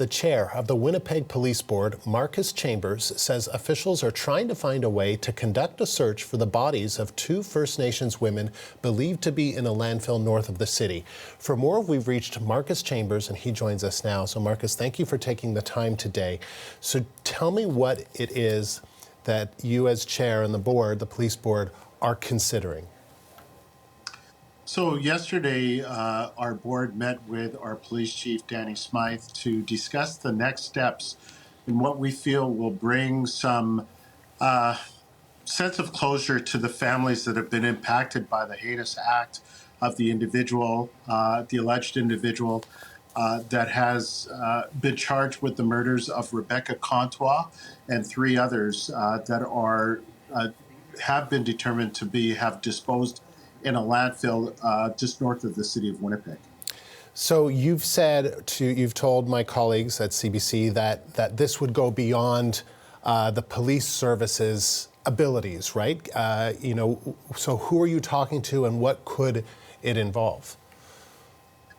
The chair of the Winnipeg Police Board, Markus Chambers, says officials are trying to find a way to conduct a search for the bodies of 2 First Nations women believed to be in a landfill north of the city. For more, we've reached Markus Chambers, and he joins us now. So Markus, thank you for taking the time today. So tell me what it is that you as chair and the board, the police board, are considering. So yesterday, our board met with our police chief, Danny Smythe, to discuss the next steps in what we feel will bring some sense of closure to the families that have been impacted by the heinous act of the individual, the alleged individual that has been charged with the murders of Rebecca Contois and 3 others that are have been determined to have disposed in a landfill just north of the city of Winnipeg. So you've told my colleagues at CBC that this would go beyond the police services abilities, right? So who are you talking to, and what could it involve?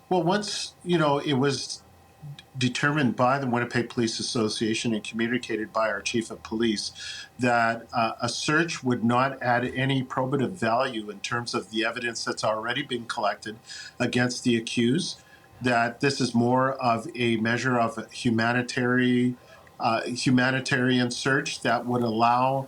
Well, once it was determined by the Winnipeg Police Association and communicated by our chief of police that a search would not add any probative value in terms of the evidence that's already been collected against the accused, that this is more of a measure of a humanitarian search that would allow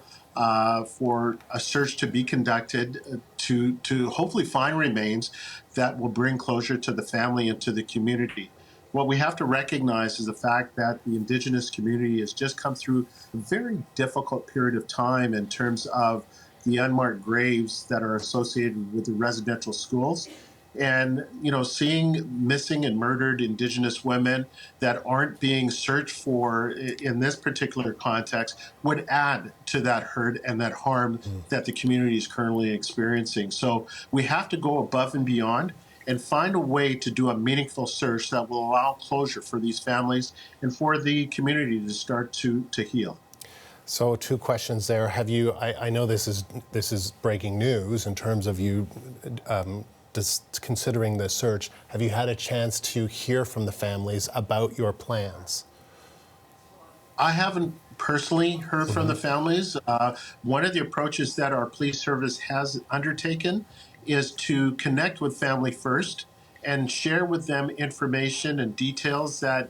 for a search to be conducted to hopefully find remains that will bring closure to the family and to the community. What we have to recognize is the fact that the Indigenous community has just come through a very difficult period of time in terms of the unmarked graves that are associated with the residential schools. And, seeing missing and murdered Indigenous women that aren't being searched for in this particular context would add to that hurt and that harm that the community is currently experiencing. So we have to go above and beyond and find a way to do a meaningful search that will allow closure for these families and for the community to start to heal. So 2 questions there. Have you, I know this is breaking news in terms of you considering the search. Have you had a chance to hear from the families about your plans? I haven't personally heard from the families. One of the approaches that our police service has undertaken is to connect with family first and share with them information and details that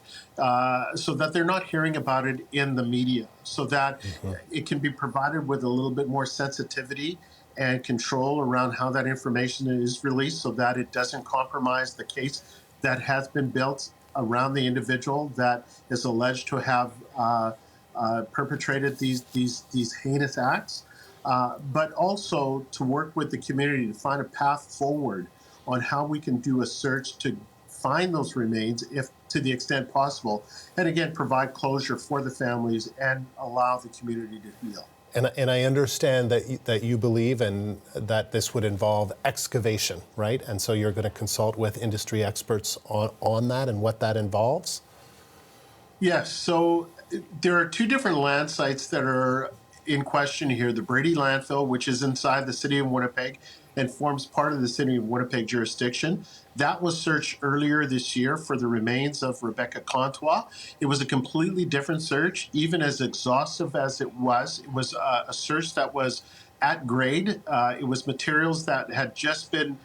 so that they're not hearing about it in the media, so that it can be provided with a little bit more sensitivity and control around how that information is released, so that it doesn't compromise the case that has been built around the individual that is alleged to have perpetrated these heinous acts. But also to work with the community to find a path forward on how we can do a search to find those remains, if to the extent possible, and again, provide closure for the families and allow the community to heal. And I understand that you believe and that this would involve excavation, right? And so you're going to consult with industry experts on that and what that involves? Yes. So there are 2 different land sites that are in question here. The Brady landfill, which is inside the city of Winnipeg and forms part of the city of Winnipeg jurisdiction. That was searched earlier this year for the remains of Rebecca Contois. It was a completely different search, even as exhaustive as it was. It was a search that was at grade. It was materials that had just been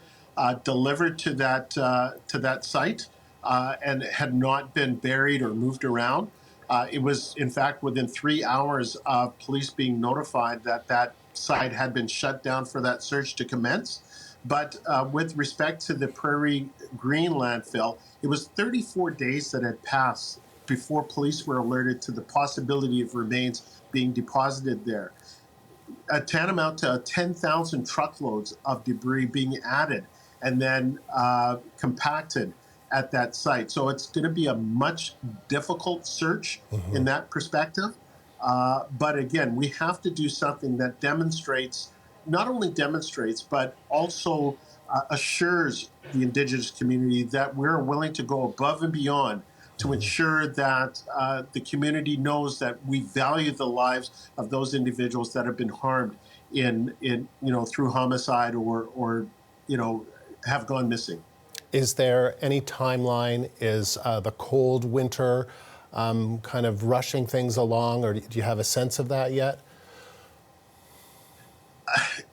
delivered to that site and had not been buried or moved around. It was, in fact, within 3 hours of police being notified that site had been shut down for that search to commence. But with respect to the Prairie Green landfill, it was 34 days that had passed before police were alerted to the possibility of remains being deposited there. Tantamount to 10,000 truckloads of debris being added and then compacted at that site. So it's going to be a much difficult search in that perspective. But again, we have to do something that not only demonstrates, but also assures the Indigenous community that we're willing to go above and beyond to ensure that the community knows that we value the lives of those individuals that have been harmed through homicide or have gone missing. Is there any timeline? Is the cold winter kind of rushing things along, or do you have a sense of that yet?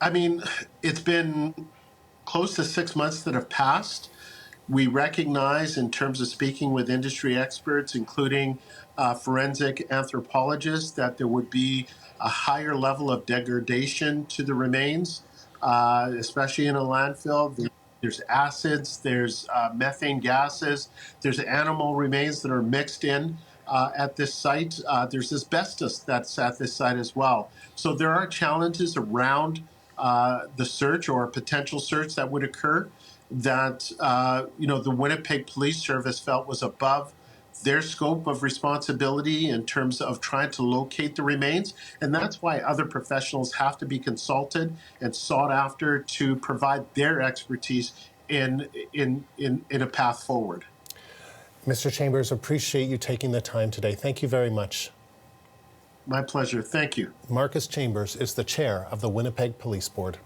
I mean, it's been close to 6 months that have passed. We recognize, in terms of speaking with industry experts, including forensic anthropologists, that there would be a higher level of degradation to the remains, especially in a landfill. There's acids, there's methane gases, there's animal remains that are mixed in at this site. There's asbestos that's at this site as well. So there are challenges around the search or potential search that would occur that the Winnipeg Police Service felt was above their scope of responsibility in terms of trying to locate the remains. And that's why other professionals have to be consulted and sought after to provide their expertise in a path forward. Mr. Chambers, appreciate you taking the time today. Thank you very much. My pleasure. Thank you. Markus Chambers is the chair of the Winnipeg Police Board.